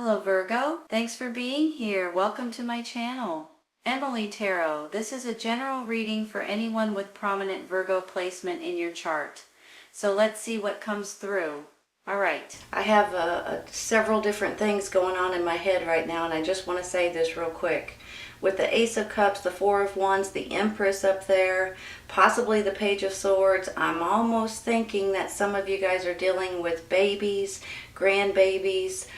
Hello Virgo, thanks for being here. Welcome to my channel. Emily Tarot. This is a general reading for anyone with prominent Virgo placement in your chart. So let's see what comes through. Alright, I have several different things going on in my head right now, and I just want to say this real quick. With the Ace of Cups, the Four of Wands, the Empress up there, possibly the Page of Swords, I'm almost thinking that some of you guys are dealing with babies, grandbabies,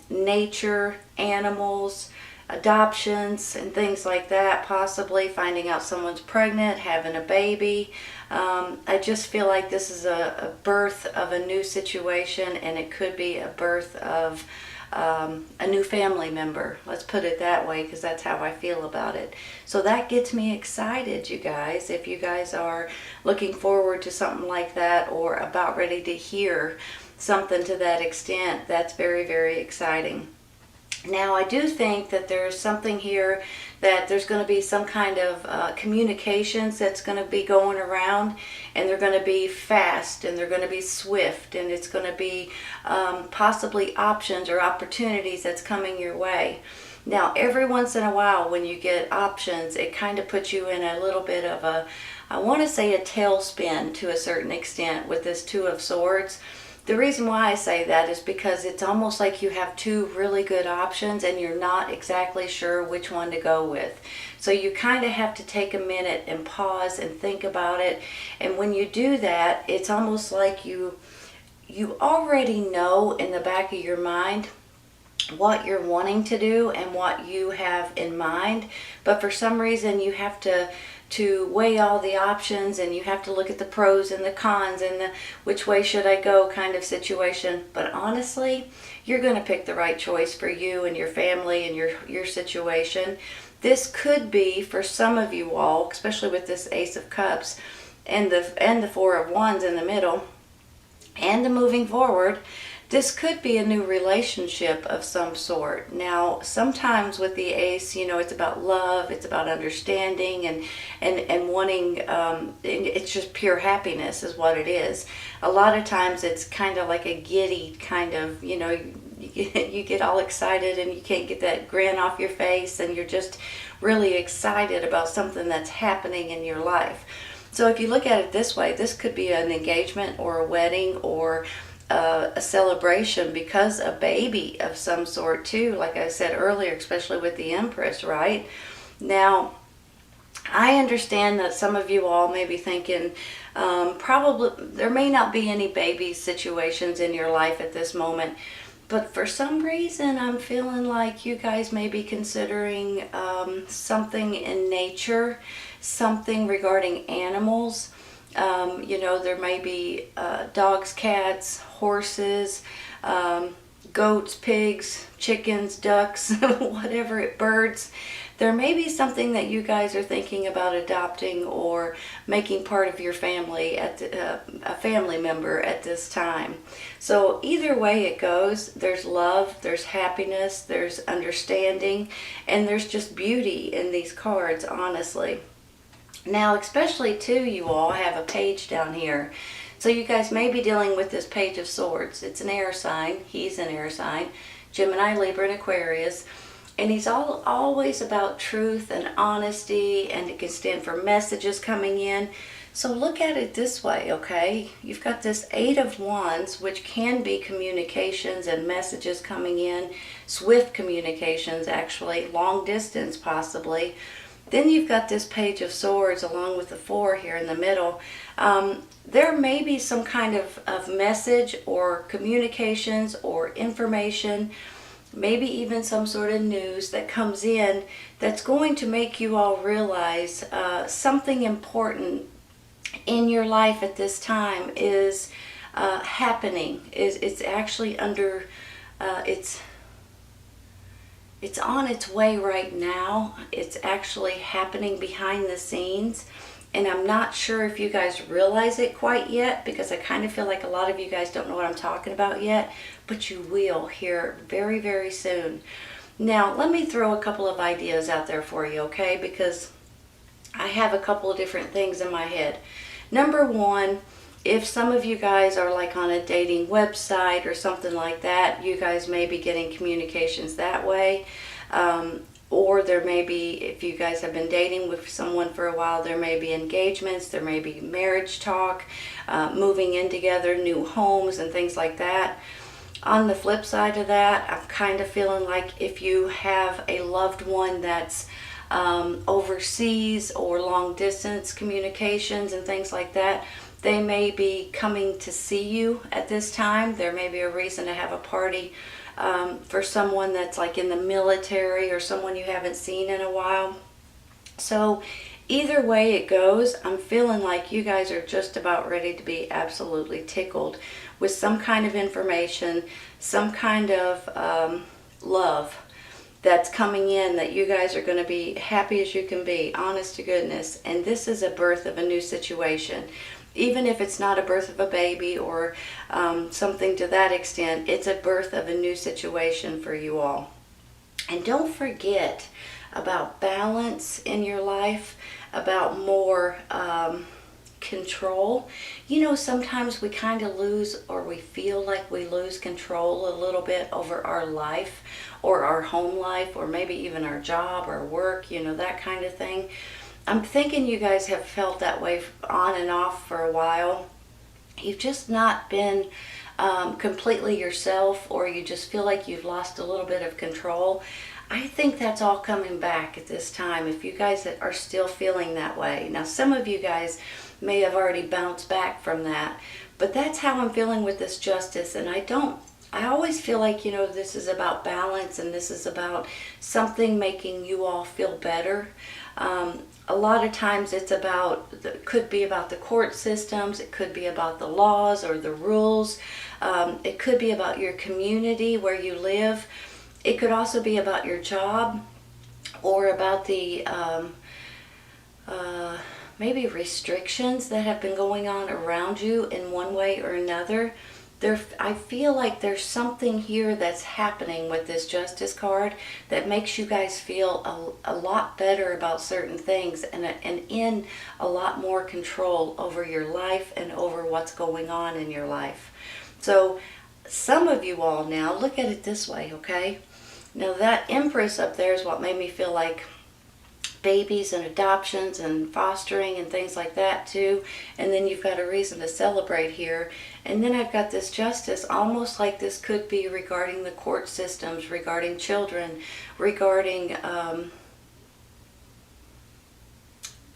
nature, animals, adoptions, and things like that. Possibly finding out someone's pregnant, having a baby. I just feel like this is a birth of a new situation, and it could be a birth of a new family member. Let's put it that way, because that's how I feel about it. So that gets me excited, you guys. If you guys are looking forward to something like that, or about ready to hear something to that extent, that's very, very exciting. Now, I do think that there's something here that there's going to be some kind of communications that's going to be going around, and they're going to be fast, and they're going to be swift, and it's going to be possibly options or opportunities that's coming your way. Now, every once in a while when you get options, it kind of puts you in a little bit of a, I want to say, a tailspin to a certain extent with this Two of Swords. The reason why I say that is because it's almost like you have two really good options and you're not exactly sure which one to go with. So you kind of have to take a minute and pause and think about it. And when you do that, it's almost like you already know in the back of your mind what you're wanting to do and what you have in mind. But for some reason you have to weigh all the options, and you have to look at the pros and the cons and the which way should I go kind of situation. But honestly, you're going to pick the right choice for you and your family and your situation. This could be for some of you all, especially with this Ace of Cups and the Four of Wands in the middle and the moving forward. This could be a new relationship of some sort. Now, sometimes with the Ace, you know, it's about love, it's about understanding and wanting, it's just pure happiness is what it is. A lot of times it's kind of like a giddy kind of, you know, you get all excited and you can't get that grin off your face, and you're just really excited about something that's happening in your life. So if you look at it this way, this could be an engagement or a wedding or a celebration because a baby of some sort too, like I said earlier, especially with the Empress, right? Now, I understand that some of you all may be thinking probably there may not be any baby situations in your life at this moment, but for some reason I'm feeling like you guys may be considering something in nature, something regarding animals. You know, there may be dogs, cats, horses, goats, pigs, chickens, ducks, whatever, birds. There may be something that you guys are thinking about adopting or making part of your family, a family member at this time. So either way it goes, there's love, there's happiness, there's understanding, and there's just beauty in these cards, honestly. Now, especially too, you all have a page down here. So you guys may be dealing with this Page of Swords. It's an air sign. He's an air sign. Gemini, Libra, and Aquarius. And he's always about truth and honesty, and it can stand for messages coming in. So look at it this way, okay? You've got this Eight of Wands, which can be communications and messages coming in. Swift communications, actually. Long distance, possibly. Then you've got this Page of Swords along with the Four here in the middle. There may be some kind of message or communications or information, maybe even some sort of news that comes in that's going to make you all realize something important in your life at this time is happening. It's actually under, it's on its way right now. It's actually happening behind the scenes. And I'm not sure if you guys realize it quite yet, because I kind of feel like a lot of you guys don't know what I'm talking about yet. But you will here very, very soon. Now, let me throw a couple of ideas out there for you, okay? Because I have a couple of different things in my head. Number one, If some of you guys are like on a dating website or something like that, you guys may be getting communications that way. Or there may be, if you guys have been dating with someone for a while, there may be engagements, there may be marriage talk, moving in together, new homes and things like that. On the flip side of that, I'm kind of feeling like if you have a loved one that's overseas or long distance communications and things like that, they may be coming to see you at this time. There may be a reason to have a party for someone that's like in the military or someone you haven't seen in a while. So either way it goes, I'm feeling like you guys are just about ready to be absolutely tickled with some kind of information, some kind of love that's coming in, that you guys are going to be happy as you can be, honest to goodness. And this is a birth of a new situation. Even if it's not a birth of a baby or something to that extent, it's a birth of a new situation for you all. And don't forget about balance in your life, about more control. You know, sometimes we kind of lose, or we feel like we lose control a little bit over our life or our home life, or maybe even our job or work, you know, that kind of thing. I'm thinking you guys have felt that way on and off for a while. You've just not been completely yourself, or you just feel like you've lost a little bit of control. I think that's all coming back at this time, if you guys are still feeling that way. Now, some of you guys may have already bounced back from that, but that's how I'm feeling with this justice. And I always feel like, you know, this is about balance, and this is about something making you all feel better. A lot of times it's could be about the court systems, it could be about the laws or the rules, it could be about your community where you live, it could also be about your job, or about the maybe restrictions that have been going on around you in one way or another. I feel like there's something here that's happening with this Justice card that makes you guys feel a lot better about certain things, and in a lot more control over your life and over what's going on in your life. So some of you all now, look at it this way, okay? Now that Empress up there is what made me feel like babies and adoptions and fostering and things like that too. And then you've got a reason to celebrate here. And then I've got this Justice, almost like this could be regarding the court systems, regarding children, regarding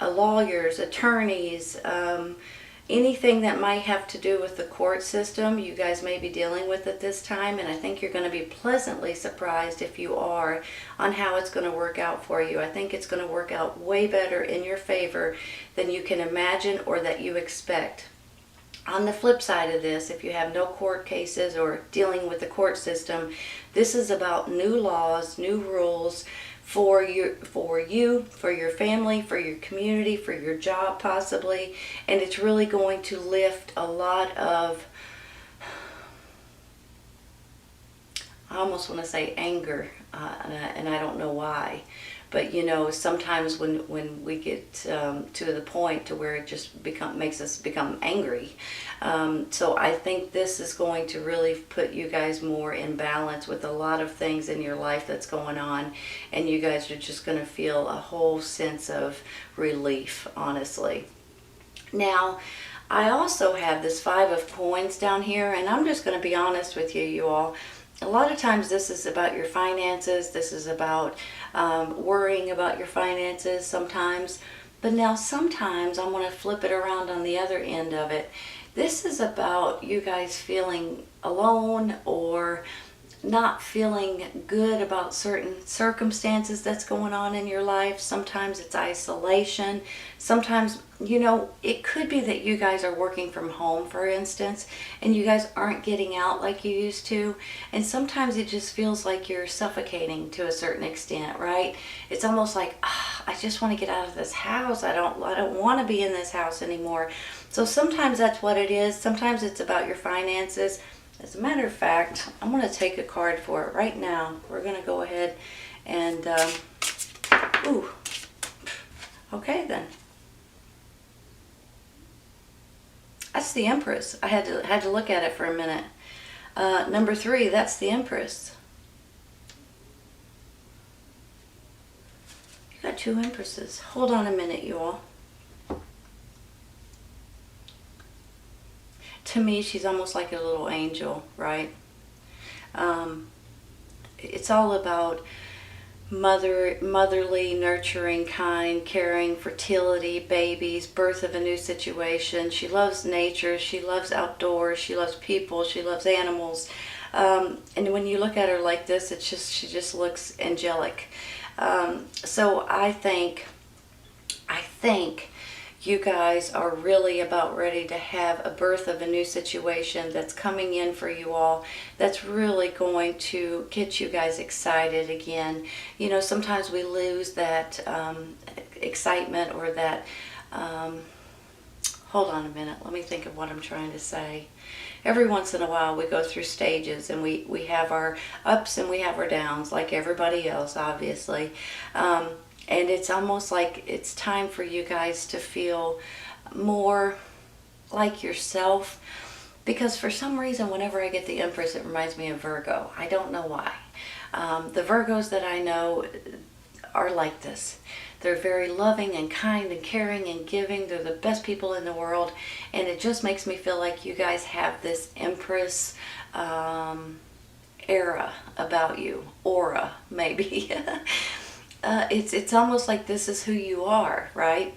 lawyers, attorneys, anything that might have to do with the court system, you guys may be dealing with at this time. And I think you're going to be pleasantly surprised, if you are, on how it's going to work out for you. I think it's going to work out way better in your favor than you can imagine or that you expect. On the flip side of this, if you have no court cases or dealing with the court system, this is about new laws, new rules, for you, for your family, for your community, for your job possibly. And it's really going to lift a lot of, I almost want to say anger, and I don't know why. But you know, sometimes when we get to the point to where it just makes us become angry. So I think this is going to really put you guys more in balance with a lot of things in your life that's going on. And you guys are just going to feel a whole sense of relief, honestly. Now, I also have this 5 of Coins down here, and I'm just going to be honest with you all. A lot of times this is about your finances. This is about worrying about your finances sometimes. But now sometimes I'm going to flip it around on the other end of it. This is about you guys feeling alone or not feeling good about certain circumstances that's going on in your life. Sometimes it's isolation. Sometimes, you know, it could be that you guys are working from home, for instance, and you guys aren't getting out like you used to. And sometimes it just feels like you're suffocating to a certain extent, right? It's almost like, I just want to get out of this house. I don't want to be in this house anymore. So sometimes that's what it is. Sometimes it's about your finances. As a matter of fact, I'm going to take a card for it right now. We're going to go ahead and, okay then. That's the Empress. I had to look at it for a minute. Number 3, that's the Empress. You got 2 Empresses. Hold on a minute, you all. To me, she's almost like a little angel, right? It's all about motherly, nurturing, kind, caring, fertility, babies, birth of a new situation. She loves nature. She loves outdoors. She loves people. She loves animals. And when you look at her like this, she just looks angelic. So I think you guys are really about ready to have a birth of a new situation that's coming in for you all, that's really going to get you guys excited again. You know, sometimes we lose that excitement or that, hold on a minute, let me think of what I'm trying to say. Every once in a while we go through stages, and we have our ups and we have our downs like everybody else, obviously. And it's almost like it's time for you guys to feel more like yourself. Because for some reason, whenever I get the Empress, it reminds me of Virgo. I don't know why. The Virgos that I know are like this. They're very loving and kind and caring and giving. They're the best people in the world. And it just makes me feel like you guys have this Empress era about you. Aura, maybe. It's almost like this is who you are, right?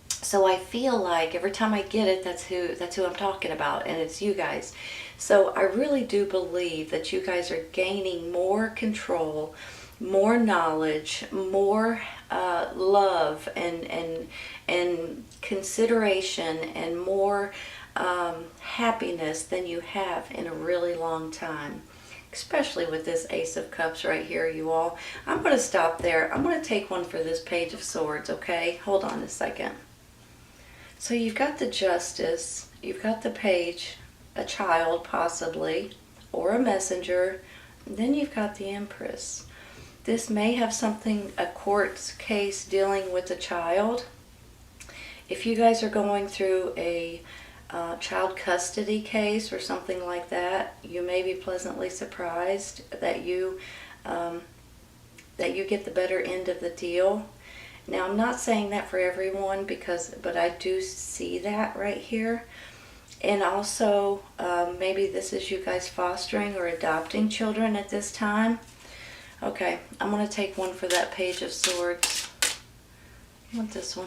So I feel like every time I get it, that's who I'm talking about, and it's you guys. So I really do believe that you guys are gaining more control, more knowledge, more love and consideration, and more happiness than you have in a really long time. Especially with this Ace of Cups right here, you all. I'm going to stop there. I'm going to take one for this Page of Swords, okay? Hold on a second. So you've got the Justice, you've got the Page, a child possibly, or a messenger, and then you've got the Empress. This may have something, a court case dealing with a child. If you guys are going through a child custody case or something like that, you may be pleasantly surprised that you get the better end of the deal. Now, I'm not saying that for everyone, but I do see that right here. And also, maybe this is you guys fostering or adopting children at this time. Okay, I'm going to take one for that Page of Swords. I want this one.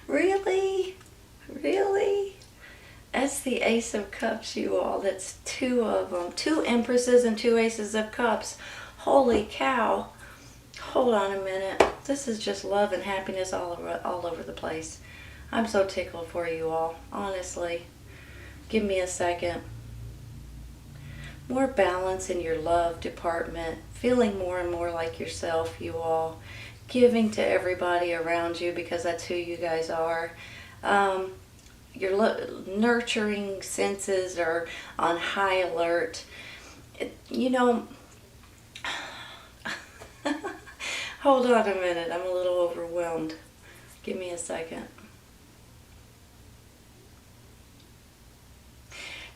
Really? Really? That's the Ace of Cups, you all. That's 2 of them. 2 Empresses and 2 Aces of Cups. Holy cow. Hold on a minute. This is just love and happiness all over the place. I'm so tickled for you all, honestly. Give me a second. More balance in your love department. Feeling more and more like yourself, you all. Giving to everybody around you, because that's who you guys are. Your nurturing senses are on high alert. You know, hold on a minute. I'm a little overwhelmed. Give me a second.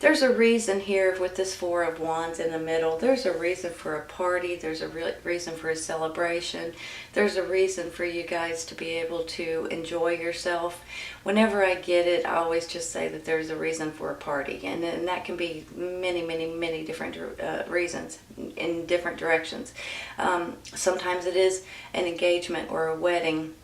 There's a reason here with this 4 of Wands in the middle. There's a reason for a party. There's a reason for a celebration. There's a reason for you guys to be able to enjoy yourself. Whenever I get it, I always just say that there's a reason for a party. And that can be many, many, many different reasons in different directions. Sometimes it is an engagement or a wedding.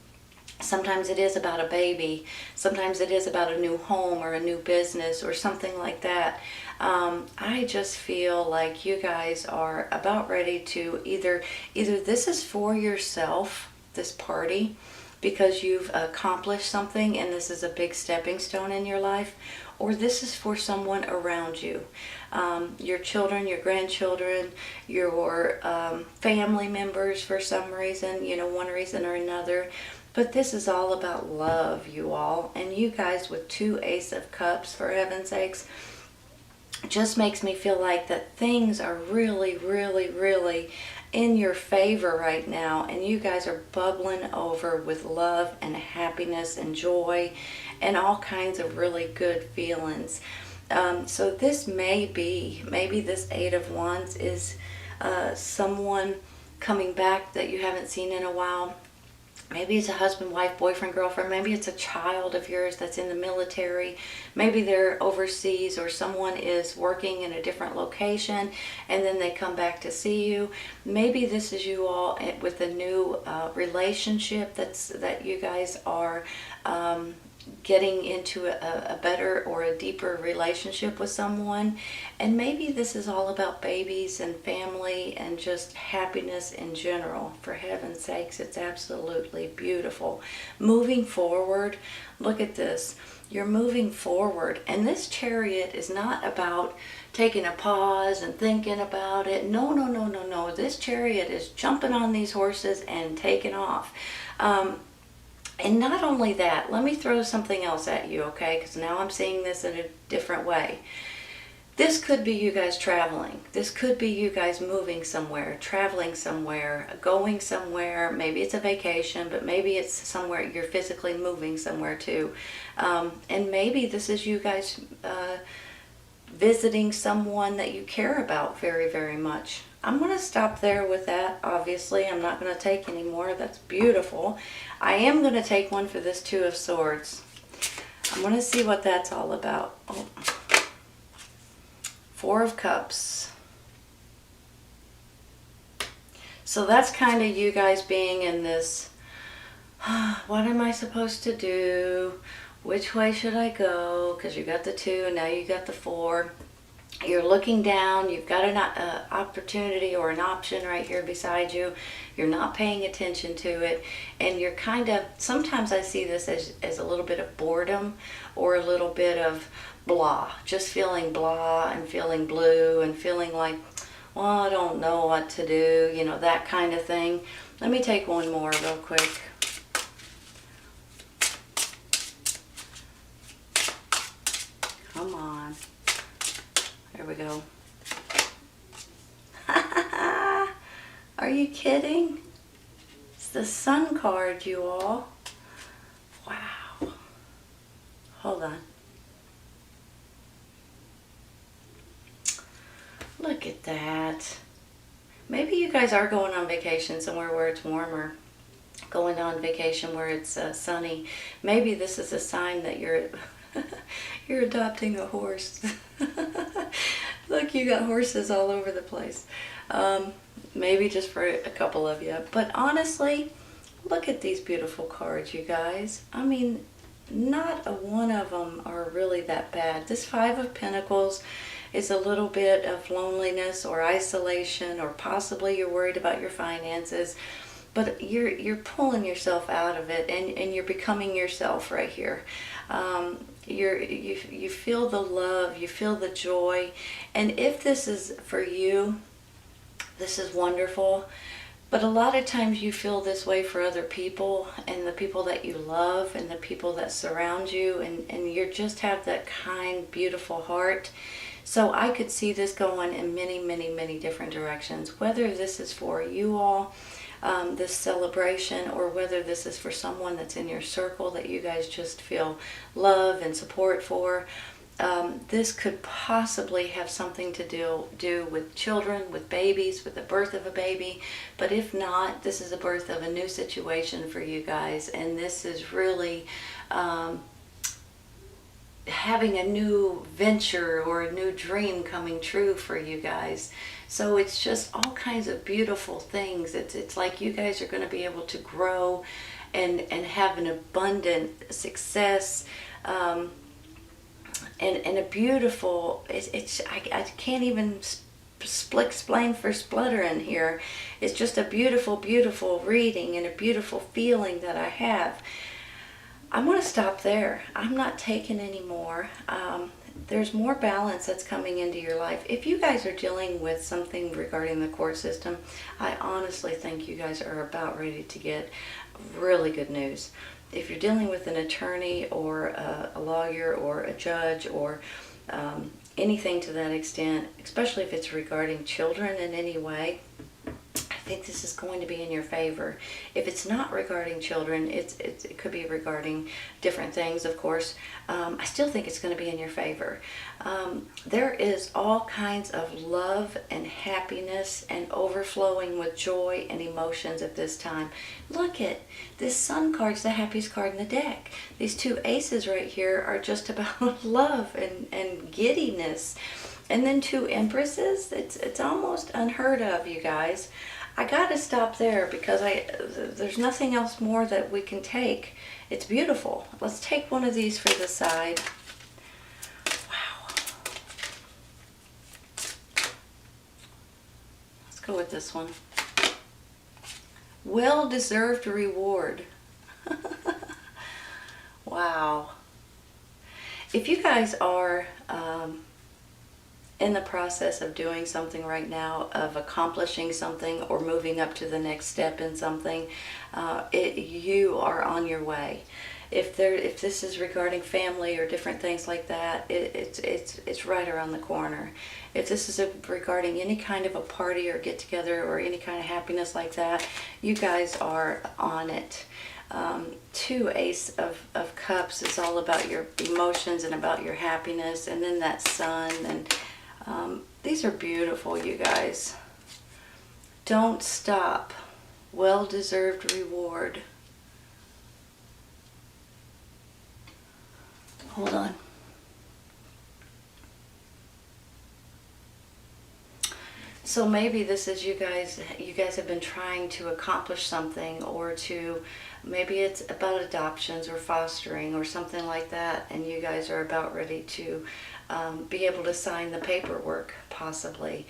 Sometimes it is about a baby. Sometimes it is about a new home or a new business or something like that. I just feel like you guys are about ready to either this is for yourself, this party, because you've accomplished something and this is a big stepping stone in your life, or this is for someone around you. Your children, your grandchildren, your family members for some reason, one reason or another. But this is all about love, you all. And you guys with 2 Ace of Cups, for heaven's sakes, just makes me feel like that things are really, really, really in your favor right now, and you guys are bubbling over with love and happiness and joy and all kinds of really good feelings. So this maybe this Eight of Wands is someone coming back that you haven't seen in a while. Maybe it's a husband, wife, boyfriend, girlfriend. Maybe it's a child of yours that's in the military. Maybe they're overseas, or someone is working in a different location and then they come back to see you. Maybe this is you all with a new relationship that you guys are getting into a better or a deeper relationship with someone. And maybe this is all about babies and family and just happiness in general. For heaven's sakes, it's absolutely beautiful. Moving forward, look at this. You're moving forward, and this Chariot is not about taking a pause and thinking about it. No, no, no, no, no. This Chariot is jumping on these horses and taking off. And not only that, let me throw something else at you, okay? Because now I'm seeing this in a different way. This could be you guys traveling. This could be you guys moving somewhere, traveling somewhere, going somewhere. Maybe it's a vacation, but maybe it's somewhere you're physically moving somewhere too. And maybe this is you guys visiting someone that you care about very, very much. I'm going to stop there with that. Obviously, I'm not going to take any more. That's beautiful. I am going to take one for this Two of Swords. I'm going to see what that's all about. Oh. Four of Cups. So that's kind of you guys being in this, what am I supposed to do? Which way should I go? Because you got the 2 and now you got the 4. You're looking down, you've got an opportunity or an option right here beside you. You're not paying attention to it, and you're kind of, sometimes I see this as a little bit of boredom or a little bit of blah, just feeling blah and feeling blue and feeling like, well, I don't know what to do, you know, that kind of thing. Let me take one more real quick. Come on. There we go. Are you kidding? It's the Sun card, you all. Wow. Hold on. Look at that. Maybe you guys are going on vacation somewhere where it's warmer. Going on vacation where it's sunny. Maybe this is a sign that you're you're adopting a horse. Look, you got horses all over the place. Maybe just for a couple of you. But honestly, look at these beautiful cards, you guys. I mean, not a one of them are really that bad. This Five of Pentacles is a little bit of loneliness or isolation, or possibly you're worried about your finances. But you're pulling yourself out of it, and you're becoming yourself right here. You feel the love, you feel the joy, and if this is for you, this is wonderful. But a lot of times you feel this way for other people, and the people that you love, and the people that surround you, and you just have that kind, beautiful heart. So I could see this going in many, many, many different directions, whether this is for you all, this celebration, or whether this is for someone that's in your circle that you guys just feel love and support for. This could possibly have something to do with children, with babies, with the birth of a baby. But if not, this is a birth of a new situation for you guys, and this is really having a new venture or a new dream coming true for you guys. So it's just all kinds of beautiful things. It's like you guys are going to be able to grow and have an abundant success, and a beautiful, I can't even explain for spluttering here. It's just a beautiful, beautiful reading and a beautiful feeling that I have. I'm going to stop there. I'm not taking any more. There's more balance that's coming into your life. If you guys are dealing with something regarding the court system, I honestly think you guys are about ready to get really good news. If you're dealing with an attorney or a lawyer or a judge or anything to that extent, especially if it's regarding children in any way, I think this is going to be in your favor. If it's not regarding children, it could be regarding different things, of course. I still think it's going to be in your favor. There is all kinds of love and happiness and overflowing with joy and emotions at this time. Look at this Sun card's the happiest card in the deck. These two aces right here are just about love and giddiness. And then two empresses. It's almost unheard of, you guys. I gotta stop there because there's nothing else more that we can take. It's beautiful. Let's take one of these for the side. Wow. Let's go with this one. Well-deserved reward. Wow. If you guys are in the process of doing something right now, of accomplishing something or moving up to the next step in something, you are on your way. If this is regarding family or different things like that, it's right around the corner. If this is regarding any kind of a party or get together or any kind of happiness like that, you guys are on it. Two Ace of Cups is all about your emotions and about your happiness, and then that Sun, and these are beautiful, you guys. Don't stop. Well-deserved reward. Hold on. So maybe this is you guys have been trying to accomplish something, or to, maybe it's about adoptions or fostering or something like that, and you guys are about ready to be able to sign the paperwork, possibly.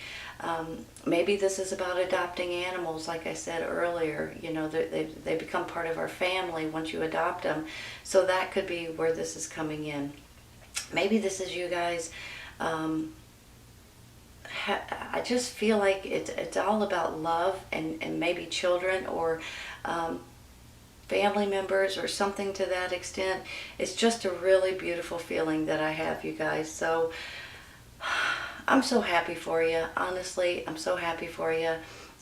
Maybe this is about adopting animals, like I said earlier. You know, they become part of our family once you adopt them. So that could be where this is coming in. Maybe this is you guys. I just feel like it's all about love and maybe children or family members or something to that extent. It's just a really beautiful feeling that I have, you guys. So I'm so happy for you. Honestly, I'm so happy for you.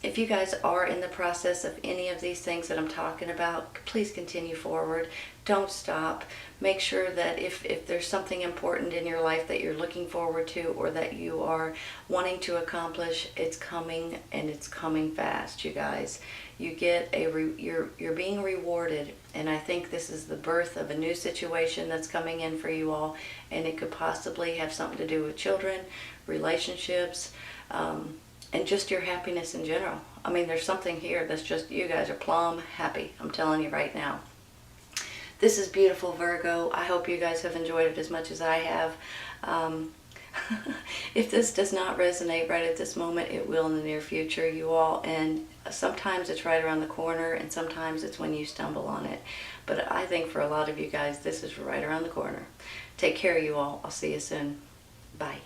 If you guys are in the process of any of these things that I'm talking about, please continue forward. Don't stop. Make sure that if there's something important in your life that you're looking forward to or that you are wanting to accomplish, it's coming, and it's coming fast, you guys. You get you're being rewarded, and I think this is the birth of a new situation that's coming in for you all, and it could possibly have something to do with children, relationships, and just your happiness in general. I mean, there's something here that's just, you guys are plumb happy. I'm telling you right now. This is beautiful, Virgo. I hope you guys have enjoyed it as much as I have. If this does not resonate right at this moment, it will in the near future, you all. And sometimes it's right around the corner, and sometimes it's when you stumble on it. But I think for a lot of you guys, this is right around the corner. Take care, you all. I'll see you soon. Bye.